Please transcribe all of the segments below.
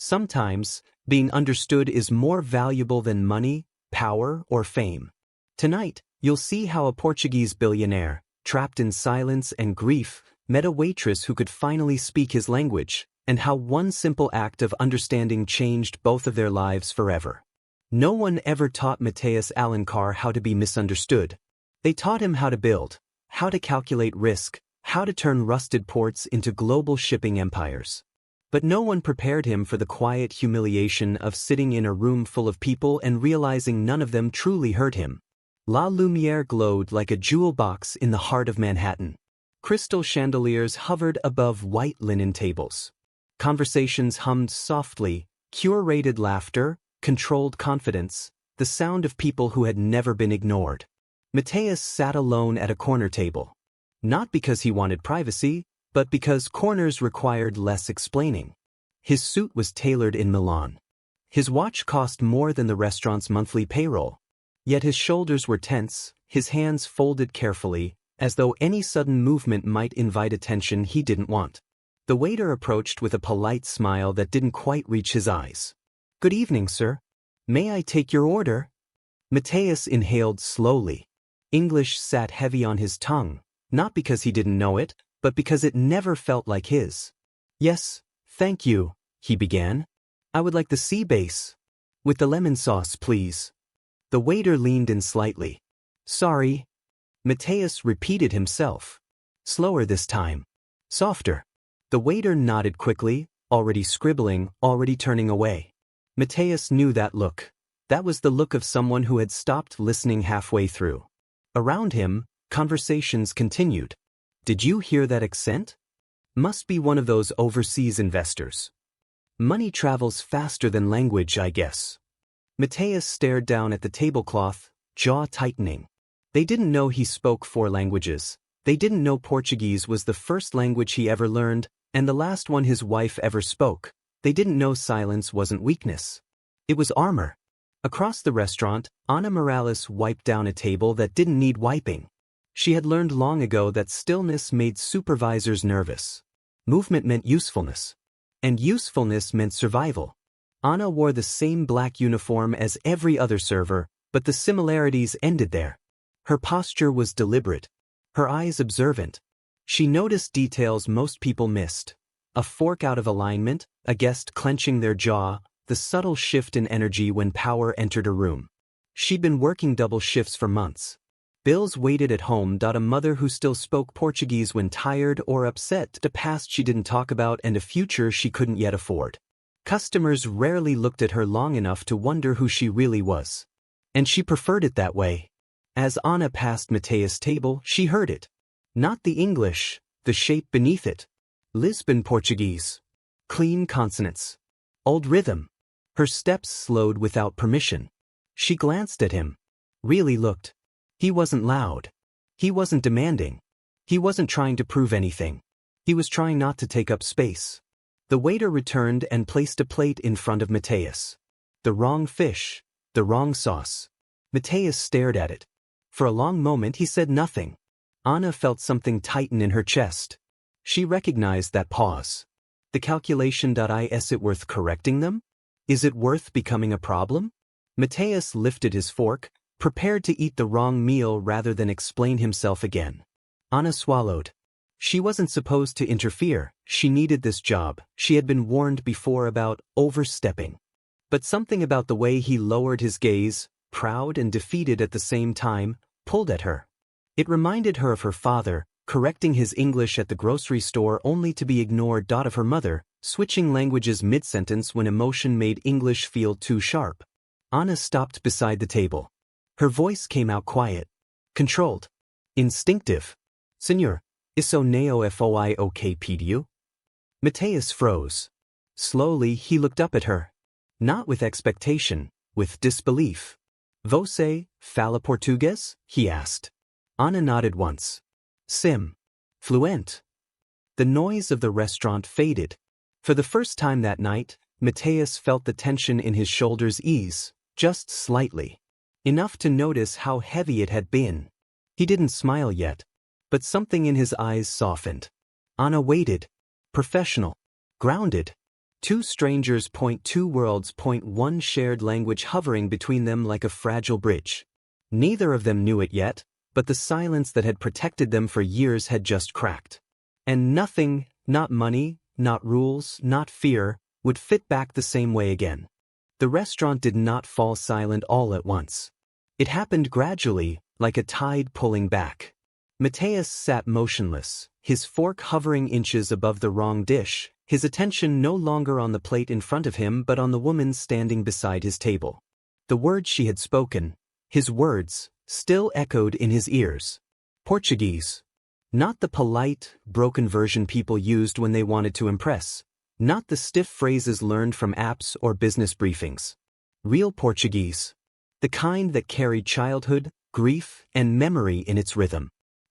Sometimes, being understood is more valuable than money, power, or fame. Tonight, you'll see how a Portuguese billionaire, trapped in silence and grief, met a waitress who could finally speak his language, and how one simple act of understanding changed both of their lives forever. No one ever taught Mateus Alencar how to be misunderstood. They taught him how to build, how to calculate risk, how to turn rusted ports into global shipping empires. But no one prepared him for the quiet humiliation of sitting in a room full of people and realizing none of them truly heard him. La Lumière glowed like a jewel box in the heart of Manhattan. Crystal chandeliers hovered above white linen tables. Conversations hummed softly, curated laughter, controlled confidence, the sound of people who had never been ignored. Mateus sat alone at a corner table. Not because he wanted privacy, but because corners required less explaining. His suit was tailored in Milan. His watch cost more than the restaurant's monthly payroll. Yet his shoulders were tense, his hands folded carefully, as though any sudden movement might invite attention he didn't want. The waiter approached with a polite smile that didn't quite reach his eyes. "Good evening, sir. May I take your order?" Mateus inhaled slowly. English sat heavy on his tongue, not because he didn't know it, but because it never felt like his. "Yes, thank you," he began. "I would like the sea bass. With the lemon sauce, please." The waiter leaned in slightly. "Sorry." Mateus repeated himself. Slower this time. Softer. The waiter nodded quickly, already scribbling, already turning away. Mateus knew that look. That was the look of someone who had stopped listening halfway through. Around him, conversations continued. "Did you hear that accent? Must be one of those overseas investors. Money travels faster than language, I guess." Mateus stared down at the tablecloth, jaw tightening. They didn't know he spoke 4 languages. They didn't know Portuguese was the first language he ever learned, and the last one his wife ever spoke. They didn't know silence wasn't weakness. It was armor. Across the restaurant, Ana Morales wiped down a table that didn't need wiping. She had learned long ago that stillness made supervisors nervous. Movement meant usefulness. And usefulness meant survival. Ana wore the same black uniform as every other server, but the similarities ended there. Her posture was deliberate. Her eyes observant. She noticed details most people missed. A fork out of alignment, a guest clenching their jaw, the subtle shift in energy when power entered a room. She'd been working double shifts for months. Bills waited at home. A mother who still spoke Portuguese when tired or upset. A past she didn't talk about and a future she couldn't yet afford. Customers rarely looked at her long enough to wonder who she really was. And she preferred it that way. As Ana passed Mateus' table, she heard it. Not the English, the shape beneath it. Lisbon Portuguese. Clean consonants. Old rhythm. Her steps slowed without permission. She glanced at him. Really looked. He wasn't loud. He wasn't demanding. He wasn't trying to prove anything. He was trying not to take up space. The waiter returned and placed a plate in front of Mateus. The wrong fish. The wrong sauce. Mateus stared at it. For a long moment he said nothing. Ana felt something tighten in her chest. She recognized that pause. The calculation. Is it worth correcting them? Is it worth becoming a problem? Mateus lifted his fork, prepared to eat the wrong meal rather than explain himself again. Ana swallowed. She wasn't supposed to interfere. She needed this job. She had been warned before about overstepping. But something about the way he lowered his gaze, proud and defeated at the same time, pulled at her. It reminded her of her father, correcting his English at the grocery store only to be ignored. Of her mother, switching languages mid-sentence when emotion made English feel too sharp. Ana stopped beside the table. Her voice came out quiet, controlled, instinctive. "Senor, isso neo foi o que pediu?" Mateus froze. Slowly he looked up at her. Not with expectation, with disbelief. "Você fala português?" he asked. Ana nodded once. "Sim. Fluent." The noise of the restaurant faded. For the first time that night, Mateus felt the tension in his shoulders ease, just slightly. Enough to notice how heavy it had been. He didn't smile yet, but something in his eyes softened. Ana waited. Professional. Grounded. Two strangers. Two worlds. One shared language hovering between them like a fragile bridge. Neither of them knew it yet, but the silence that had protected them for years had just cracked. And nothing, not money, not rules, not fear, would fit back the same way again. The restaurant did not fall silent all at once. It happened gradually, like a tide pulling back. Mateus sat motionless, his fork hovering inches above the wrong dish, his attention no longer on the plate in front of him but on the woman standing beside his table. The words she had spoken, his words, still echoed in his ears. Portuguese. Not the polite, broken version people used when they wanted to impress. Not the stiff phrases learned from apps or business briefings. Real Portuguese. The kind that carried childhood, grief, and memory in its rhythm.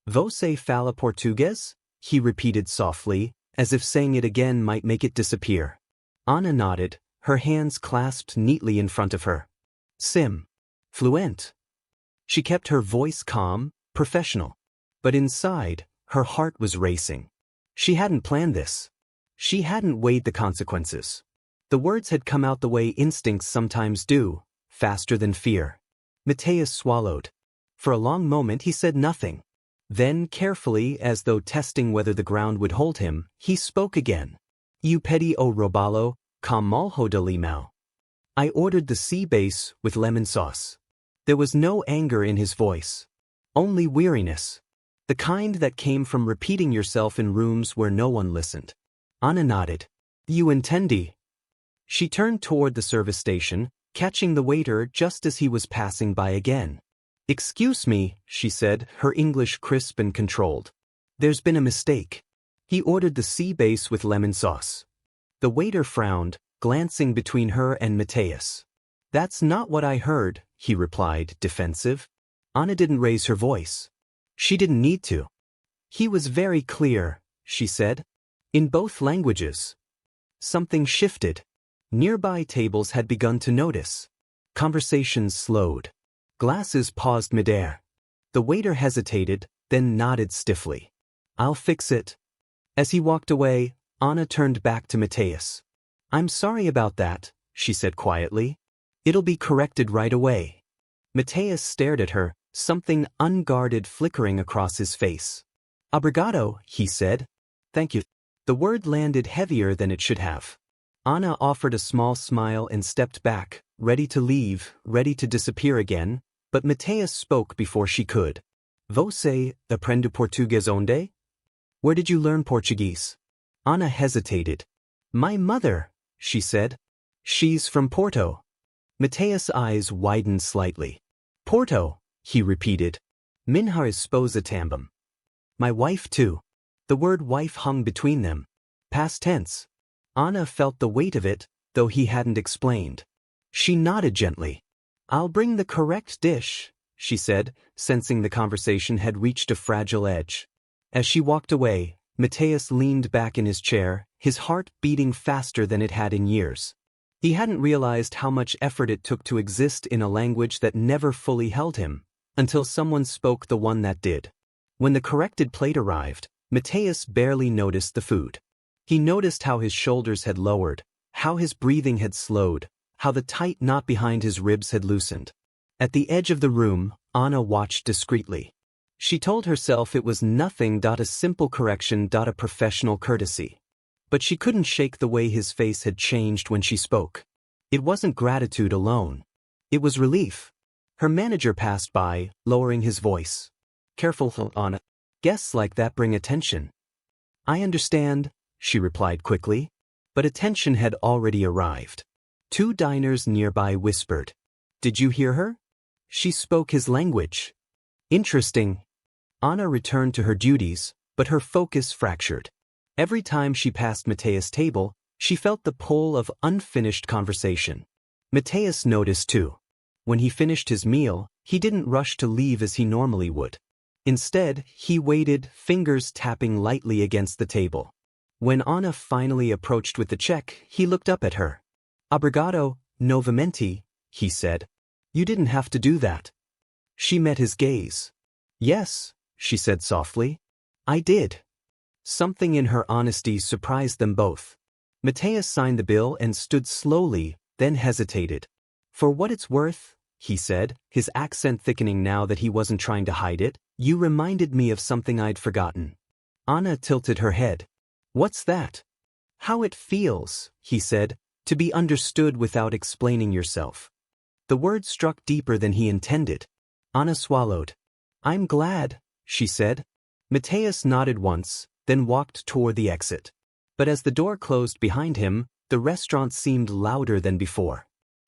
Você fala português? He repeated softly, as if saying it again might make it disappear. Ana nodded, her hands clasped neatly in front of her. Sim. Fluent. She kept her voice calm, professional. But inside, her heart was racing. She hadn't planned this. She hadn't weighed the consequences. The words had come out the way instincts sometimes do, faster than fear. Mateus swallowed. For a long moment he said nothing. Then, carefully, as though testing whether the ground would hold him, he spoke again. Eu pedi o robalo, com molho de limão. I ordered the sea bass with lemon sauce. There was no anger in his voice. Only weariness. The kind that came from repeating yourself in rooms where no one listened. Ana nodded. You entendi. She turned toward the service station, catching the waiter just as he was passing by again. Excuse me, she said, her English crisp and controlled. There's been a mistake. He ordered the sea bass with lemon sauce. The waiter frowned, glancing between her and Mateus. That's not what I heard, he replied, defensive. Ana didn't raise her voice. She didn't need to. He was very clear, she said. In both languages. Something shifted. Nearby tables had begun to notice. Conversations slowed. Glasses paused midair. The waiter hesitated, then nodded stiffly. I'll fix it. As he walked away, Ana turned back to Mateus. I'm sorry about that, she said quietly. It'll be corrected right away. Mateus stared at her, something unguarded flickering across his face. Obrigado, he said. Thank you. The word landed heavier than it should have. Ana offered a small smile and stepped back, ready to leave, ready to disappear again, but Mateus spoke before she could. Você aprende português onde? Where did you learn Portuguese? Ana hesitated. My mother, she said. She's from Porto. Mateus' eyes widened slightly. Porto, he repeated. Minha esposa também. My wife too. The word wife hung between them. Past tense. Ana felt the weight of it, though he hadn't explained. She nodded gently. I'll bring the correct dish, she said, sensing the conversation had reached a fragile edge. As she walked away, Mateus leaned back in his chair, his heart beating faster than it had in years. He hadn't realized how much effort it took to exist in a language that never fully held him, until someone spoke the one that did. When the corrected plate arrived, Mateus barely noticed the food. He noticed how his shoulders had lowered, how his breathing had slowed, how the tight knot behind his ribs had loosened. At the edge of the room, Ana watched discreetly. She told herself it was nothing. A simple correction. A professional courtesy. But she couldn't shake the way his face had changed when she spoke. It wasn't gratitude alone. It was relief. Her manager passed by, lowering his voice. Careful, Ana. Guests like that bring attention. I understand, she replied quickly. But attention had already arrived. Two diners nearby whispered. Did you hear her? She spoke his language. Interesting. Ana returned to her duties, but her focus fractured. Every time she passed Mateus' table, she felt the pull of unfinished conversation. Mateus noticed too. When he finished his meal, he didn't rush to leave as he normally would. Instead, he waited, fingers tapping lightly against the table. When Ana finally approached with the check, he looked up at her. Obrigado, novamente, he said. You didn't have to do that. She met his gaze. Yes, she said softly. I did. Something in her honesty surprised them both. Mateus signed the bill and stood slowly, then hesitated. "For what it's worth," he said, his accent thickening now that he wasn't trying to hide it, "you reminded me of something I'd forgotten." Anna tilted her head. "What's that?" "How it feels," he said, "to be understood without explaining yourself." The word struck deeper than he intended. Anna swallowed. "I'm glad," she said. Mateus nodded once, then walked toward the exit. But as the door closed behind him, the restaurant seemed louder than before.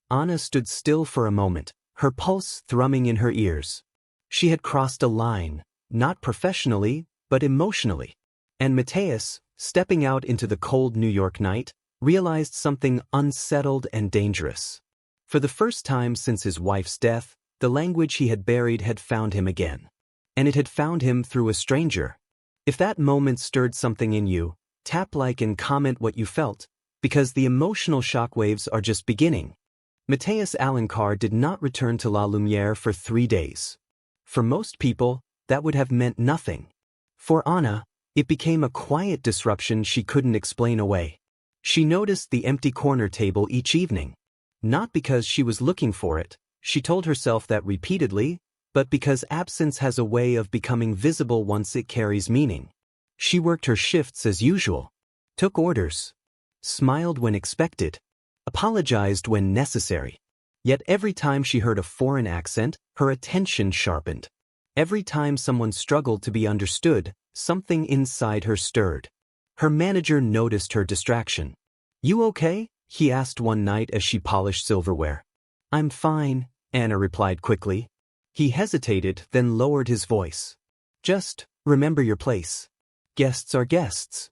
Anna stood still for a moment, her pulse thrumming in her ears. She had crossed a line, not professionally, but emotionally. And Mateus, stepping out into the cold New York night, realized something unsettled and dangerous. For the first time since his wife's death, the language he had buried had found him again. And it had found him through a stranger. If that moment stirred something in you, tap like and comment what you felt, because the emotional shockwaves are just beginning. Mateus Alencar did not return to La Lumiere for 3 days. For most people, that would have meant nothing. For Anna, it became a quiet disruption she couldn't explain away. She noticed the empty corner table each evening. Not because she was looking for it, she told herself that repeatedly, but because absence has a way of becoming visible once it carries meaning. She worked her shifts as usual, took orders, smiled when expected, apologized when necessary. Yet every time she heard a foreign accent, her attention sharpened. Every time someone struggled to be understood, something inside her stirred. Her manager noticed her distraction. "You okay?" he asked one night as she polished silverware. "I'm fine," Anna replied quickly. He hesitated, then lowered his voice. "Just remember your place. Guests are guests."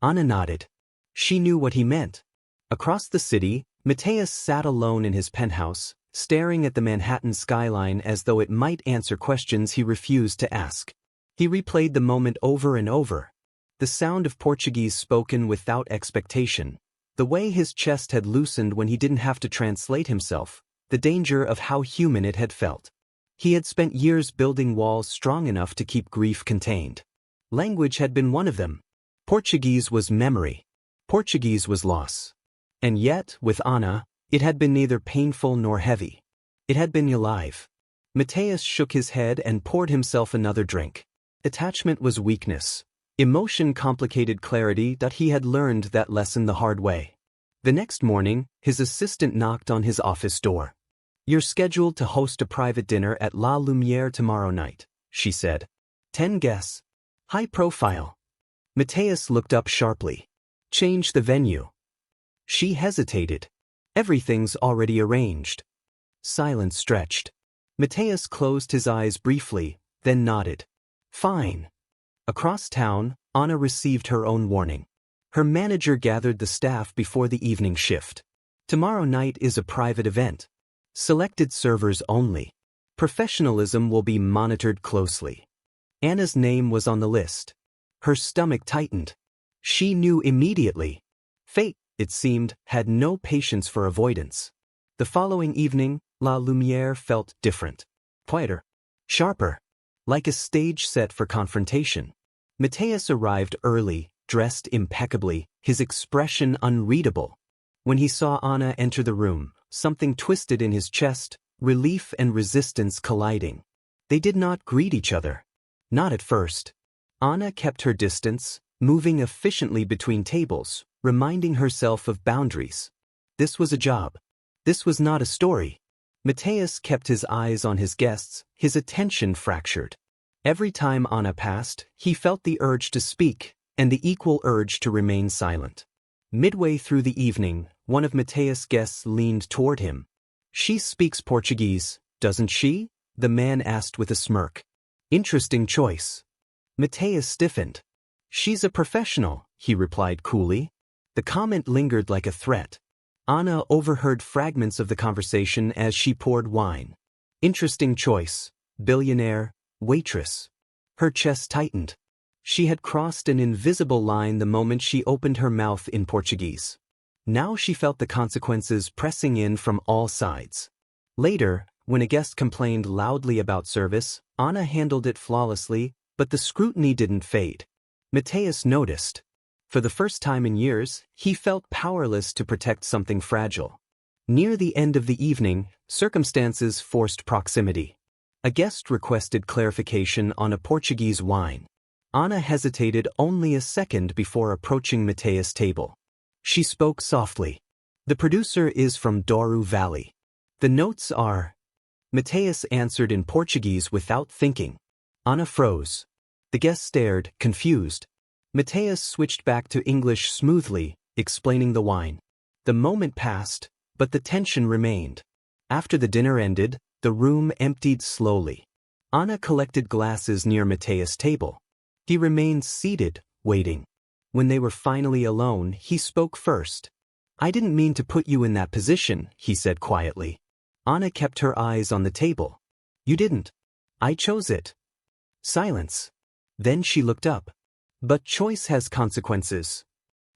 Anna nodded. She knew what he meant. Across the city, Mateus sat alone in his penthouse, staring at the Manhattan skyline as though it might answer questions he refused to ask. He replayed the moment over and over. The sound of Portuguese spoken without expectation. The way his chest had loosened when he didn't have to translate himself. The danger of how human it had felt. He had spent years building walls strong enough to keep grief contained. Language had been one of them. Portuguese was memory. Portuguese was loss. And yet, with Anna, it had been neither painful nor heavy. It had been alive. Mateus shook his head and poured himself another drink. Attachment was weakness. Emotion complicated clarity that he had learned that lesson the hard way. The next morning, his assistant knocked on his office door. "You're scheduled to host a private dinner at La Lumiere tomorrow night," she said. 10 guests. High profile. Mateus looked up sharply. "Change the venue." She hesitated. "Everything's already arranged." Silence stretched. Mateus closed his eyes briefly, then nodded. "Fine." Across town, Anna received her own warning. Her manager gathered the staff before the evening shift. "Tomorrow night is a private event. Selected servers only. Professionalism will be monitored closely." Anna's name was on the list. Her stomach tightened. She knew immediately. Fate, it seemed, had no patience for avoidance. The following evening, La Lumiere felt different. Quieter. Sharper. Like a stage set for confrontation. Mateus arrived early, dressed impeccably, his expression unreadable. When he saw Anna enter the room, something twisted in his chest, relief and resistance colliding. They did not greet each other. Not at first. Anna kept her distance, moving efficiently between tables, reminding herself of boundaries. This was a job. This was not a story. Mateus kept his eyes on his guests, his attention fractured. Every time Anna passed, he felt the urge to speak, and the equal urge to remain silent. Midway through the evening, one of Mateus' guests leaned toward him. "She speaks Portuguese, doesn't she?" the man asked with a smirk. "Interesting choice." Mateus stiffened. "She's a professional," he replied coolly. The comment lingered like a threat. Anna overheard fragments of the conversation as she poured wine. Interesting choice. Billionaire. Waitress. Her chest tightened. She had crossed an invisible line the moment she opened her mouth in Portuguese. Now she felt the consequences pressing in from all sides. Later, when a guest complained loudly about service, Anna handled it flawlessly, but the scrutiny didn't fade. Mateus noticed. For the first time in years, he felt powerless to protect something fragile. Near the end of the evening, circumstances forced proximity. A guest requested clarification on a Portuguese wine. Ana hesitated only a second before approaching Mateus' table. She spoke softly. "The producer is from Douro Valley. The notes are..." Mateus answered in Portuguese without thinking. Ana froze. The guest stared, confused. Mateus switched back to English smoothly, explaining the wine. The moment passed, but the tension remained. After the dinner ended, the room emptied slowly. Ana collected glasses near Mateus' table. He remained seated, waiting. When they were finally alone, he spoke first. "I didn't mean to put you in that position," he said quietly. Ana kept her eyes on the table. "You didn't. I chose it." Silence. Then she looked up. "But choice has consequences."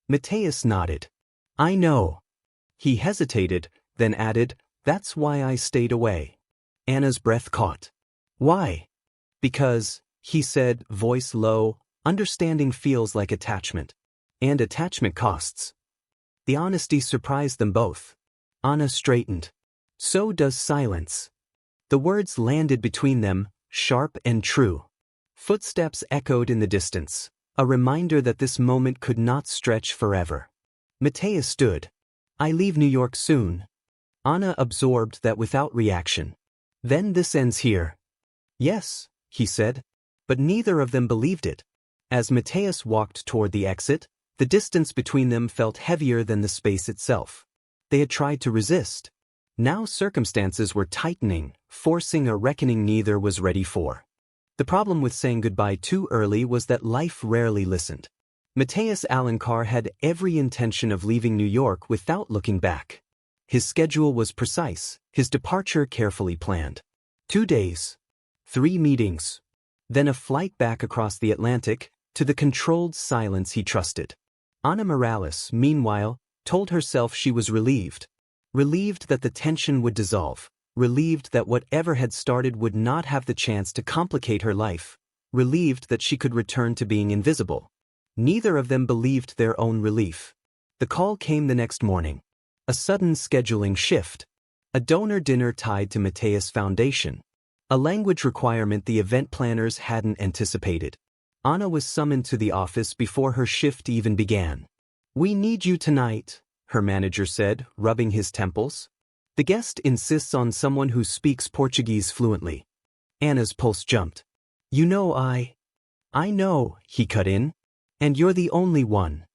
Mateus nodded. "I know." He hesitated, then added, "That's why I stayed away." Anna's breath caught. "Why?" "Because," he said, voice low, "understanding feels like attachment. And attachment costs." The honesty surprised them both. Anna straightened. "So does silence." The words landed between them, sharp and true. Footsteps echoed in the distance, a reminder that this moment could not stretch forever. Mateus stood. "I leave New York soon." Ana absorbed that without reaction. "Then this ends here." "Yes," he said. But neither of them believed it. As Mateus walked toward the exit, the distance between them felt heavier than the space itself. They had tried to resist. Now circumstances were tightening, forcing a reckoning neither was ready for. The problem with saying goodbye too early was that life rarely listened. Mateus Alencar had every intention of leaving New York without looking back. His schedule was precise, his departure carefully planned. 2 days. 3 meetings. Then a flight back across the Atlantic, to the controlled silence he trusted. Ana Morales, meanwhile, told herself she was relieved. Relieved that the tension would dissolve. Relieved that whatever had started would not have the chance to complicate her life. Relieved that she could return to being invisible. Neither of them believed their own relief. The call came the next morning. A sudden scheduling shift. A donor dinner tied to Mateus' foundation. A language requirement the event planners hadn't anticipated. Ana was summoned to the office before her shift even began. "We need you tonight," her manager said, rubbing his temples. "The guest insists on someone who speaks Portuguese fluently." Anna's pulse jumped. "You know I know," he cut in. "And you're the only one."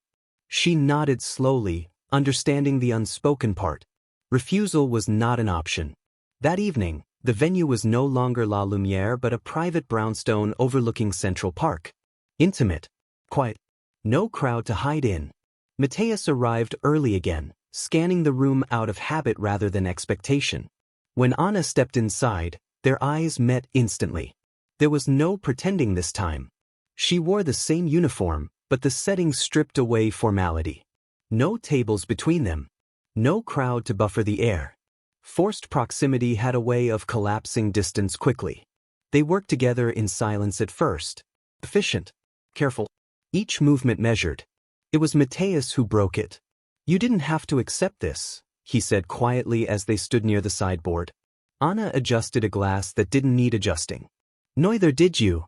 She nodded slowly, understanding the unspoken part. Refusal was not an option. That evening, the venue was no longer La Lumiere but a private brownstone overlooking Central Park. Intimate. Quiet. No crowd to hide in. Mateus arrived early again, scanning the room out of habit rather than expectation. When Ana stepped inside, their eyes met instantly. There was no pretending this time. She wore the same uniform, but the setting stripped away formality. No tables between them. No crowd to buffer the air. Forced proximity had a way of collapsing distance quickly. They worked together in silence at first. Efficient. Careful. Each movement measured. It was Mateus who broke it. "You didn't have to accept this," he said quietly as they stood near the sideboard. Ana adjusted a glass that didn't need adjusting. "Neither did you."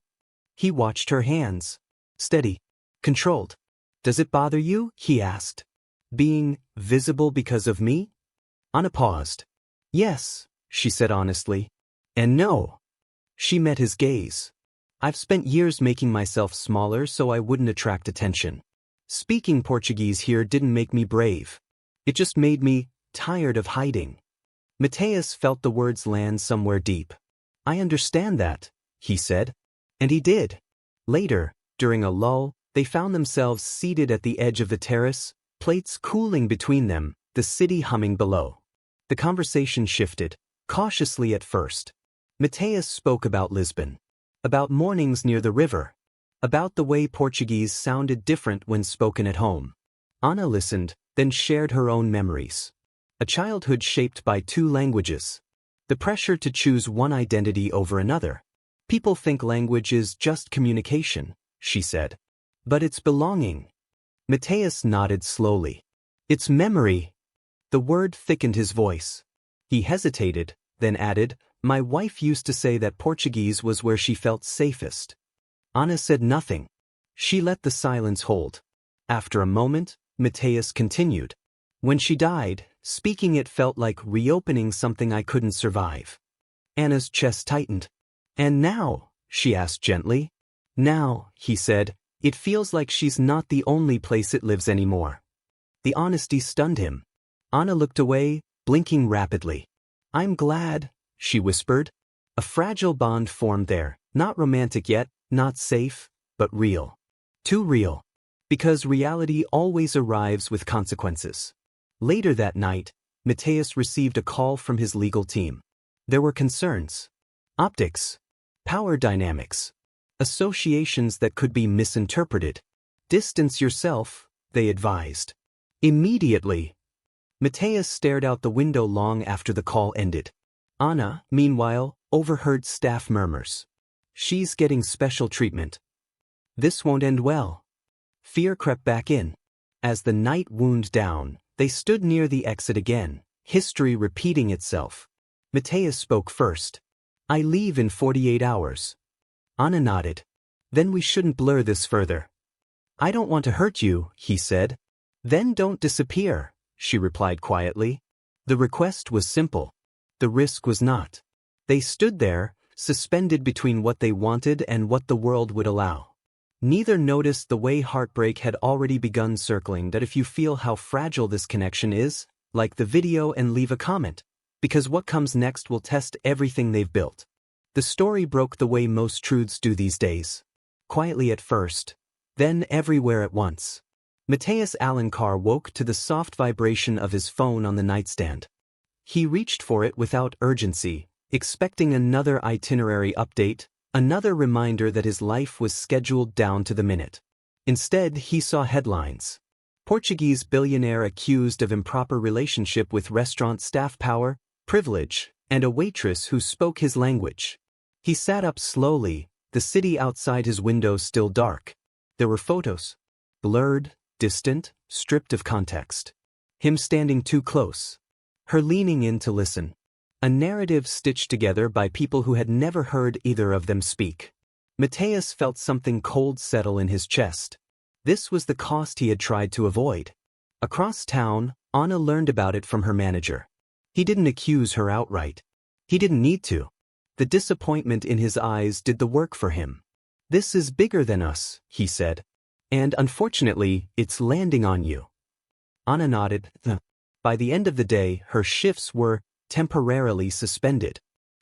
He watched her hands. Steady. Controlled. "Does it bother you?" he asked. "Being visible because of me?" Ana paused. "Yes," she said honestly. "And no." She met his gaze. "I've spent years making myself smaller so I wouldn't attract attention. Speaking Portuguese here didn't make me brave. It just made me tired of hiding." Mateus felt the words land somewhere deep. "I understand that," he said. And he did. Later, during a lull, they found themselves seated at the edge of the terrace, plates cooling between them, the city humming below. The conversation shifted, cautiously at first. Mateus spoke about Lisbon. About mornings near the river. About the way Portuguese sounded different when spoken at home. Ana listened, then shared her own memories. A childhood shaped by 2 languages. The pressure to choose one identity over another. "People think language is just communication," she said. "But it's belonging." Mateus nodded slowly. It's memory. The word thickened his voice. He hesitated, then added, my wife used to say that Portuguese was where she felt safest. Ana said nothing. She let the silence hold. After a moment, Mateus continued. When she died, speaking it felt like reopening something I couldn't survive. Anna's chest tightened. And now? She asked gently. Now, he said, it feels like she's not the only place it lives anymore. The honesty stunned him. Anna looked away, blinking rapidly. I'm glad, she whispered. A fragile bond formed there, not romantic yet, not safe, but real. Too real. Because reality always arrives with consequences. Later that night, Mateus received a call from his legal team. There were concerns. Optics. Power dynamics. Associations that could be misinterpreted. Distance yourself, they advised. Immediately. Mateus stared out the window long after the call ended. Ana, meanwhile, overheard staff murmurs. She's getting special treatment. This won't end well. Fear crept back in. As the night wound down, they stood near the exit again, history repeating itself. Mateus spoke first. I leave in 48 hours. Ana nodded. Then we shouldn't blur this further. I don't want to hurt you, he said. Then don't disappear, she replied quietly. The request was simple. The risk was not. They stood there, suspended between what they wanted and what the world would allow. Neither noticed the way heartbreak had already begun circling that if you feel how fragile this connection is, like the video and leave a comment, because what comes next will test everything they've built. The story broke the way most truths do these days. Quietly at first, then everywhere at once. Mateus Alencar woke to the soft vibration of his phone on the nightstand. He reached for it without urgency, expecting another itinerary update, another reminder that his life was scheduled down to the minute. Instead, he saw headlines. Portuguese billionaire accused of improper relationship with restaurant staff, power, privilege, and a waitress who spoke his language. He sat up slowly, the city outside his window still dark. There were photos. Blurred, distant, stripped of context. Him standing too close. Her leaning in to listen. A narrative stitched together by people who had never heard either of them speak. Mateus felt something cold settle in his chest. This was the cost he had tried to avoid. Across town, Ana learned about it from her manager. He didn't accuse her outright. He didn't need to. The disappointment in his eyes did the work for him. This is bigger than us, he said. And unfortunately, it's landing on you. Ana nodded. By the end of the day, her shifts were temporarily suspended.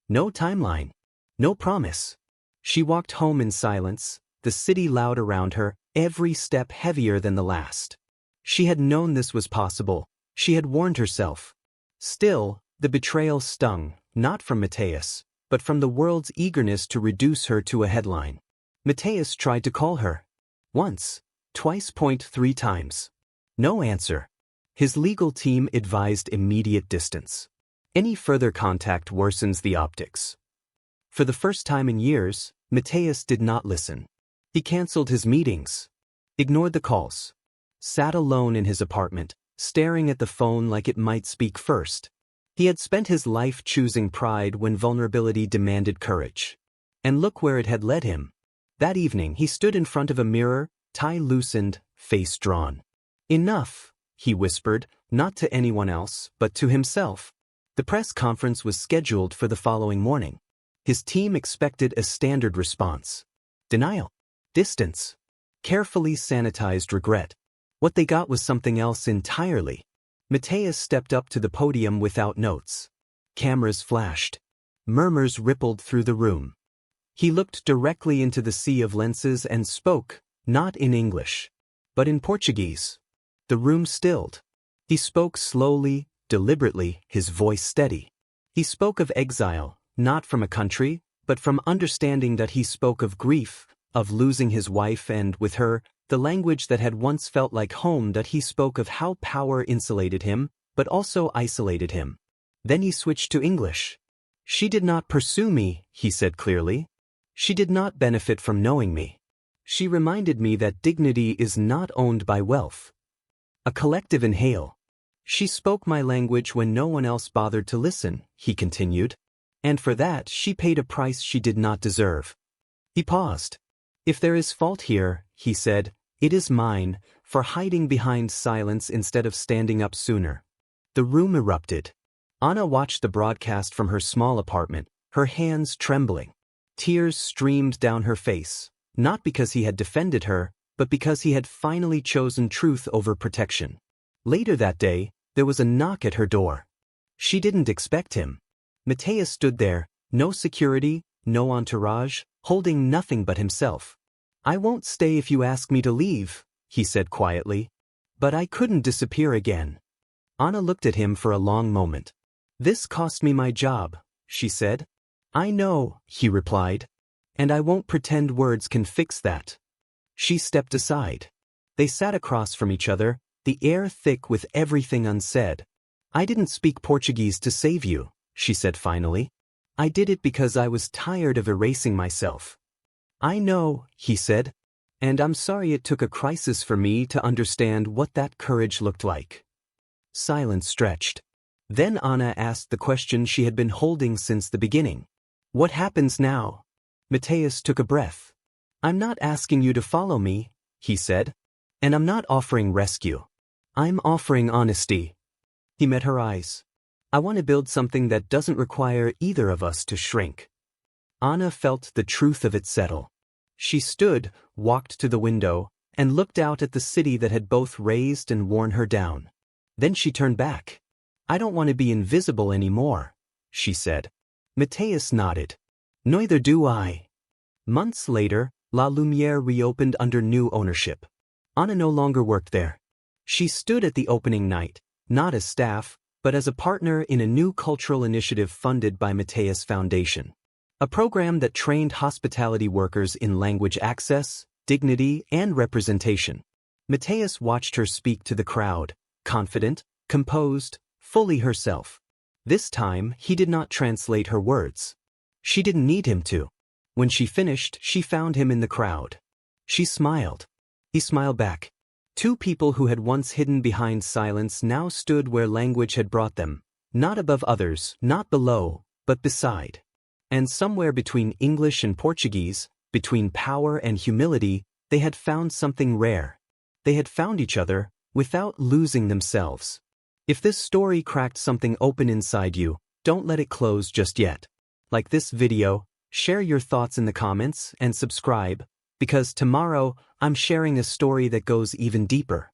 No timeline. No promise. She walked home in silence, the city loud around her, every step heavier than the last. She had known this was possible. She had warned herself. Still, the betrayal stung, not from Mateus, but from the world's eagerness to reduce her to a headline. Mateus tried to call her. Once, twice, 3 times. No answer. His legal team advised immediate distance. Any further contact worsens the optics. For the first time in years, Mateus did not listen. He canceled his meetings, ignored the calls, sat alone in his apartment, staring at the phone like it might speak first. He had spent his life choosing pride when vulnerability demanded courage. And look where it had led him. That evening he stood in front of a mirror, tie loosened, face drawn. Enough, he whispered, not to anyone else, but to himself. The press conference was scheduled for the following morning. His team expected a standard response. Denial. Distance. Carefully sanitized regret. What they got was something else entirely. Mateus stepped up to the podium without notes. Cameras flashed. Murmurs rippled through the room. He looked directly into the sea of lenses and spoke, not in English, but in Portuguese. The room stilled. He spoke slowly, deliberately, his voice steady. He spoke of exile, not from a country, but from understanding that he spoke of grief, of losing his wife and, with her, the language that had once felt like home, that he spoke of how power insulated him, but also isolated him. Then he switched to English. She did not pursue me, he said clearly. She did not benefit from knowing me. She reminded me that dignity is not owned by wealth. A collective inhale. She spoke my language when no one else bothered to listen, he continued. And for that she paid a price she did not deserve. He paused. If there is fault here, he said, it is mine, for hiding behind silence instead of standing up sooner. The room erupted. Anna watched the broadcast from her small apartment, her hands trembling. Tears streamed down her face, not because he had defended her, but because he had finally chosen truth over protection. Later that day, there was a knock at her door. She didn't expect him. Mateus stood there, no security, no entourage, holding nothing but himself. I won't stay if you ask me to leave, he said quietly. But I couldn't disappear again. Anna looked at him for a long moment. This cost me my job, she said. I know, he replied. And I won't pretend words can fix that. She stepped aside. They sat across from each other, the air thick with everything unsaid. I didn't speak Portuguese to save you, she said finally. I did it because I was tired of erasing myself. I know, he said. And I'm sorry it took a crisis for me to understand what that courage looked like. Silence stretched. Then Anna asked the question she had been holding since the beginning. What happens now? Mateus took a breath. I'm not asking you to follow me, he said. And I'm not offering rescue. I'm offering honesty. He met her eyes. I want to build something that doesn't require either of us to shrink. Anna felt the truth of it settle. She stood, walked to the window, and looked out at the city that had both raised and worn her down. Then she turned back. I don't want to be invisible anymore, she said. Mateus nodded. Neither do I. Months later, La Lumière reopened under new ownership. Anna no longer worked there. She stood at the opening night, not as staff, but as a partner in a new cultural initiative funded by Mateus Foundation. A program that trained hospitality workers in language access, dignity, and representation. Mateus watched her speak to the crowd, confident, composed, fully herself. This time, he did not translate her words. She didn't need him to. When she finished, she found him in the crowd. She smiled. He smiled back. Two people who had once hidden behind silence now stood where language had brought them, not above others, not below, but beside. And somewhere between English and Portuguese, between power and humility, they had found something rare. They had found each other, without losing themselves. If this story cracked something open inside you, don't let it close just yet. Like this video, share your thoughts in the comments and subscribe, because tomorrow I'm sharing a story that goes even deeper.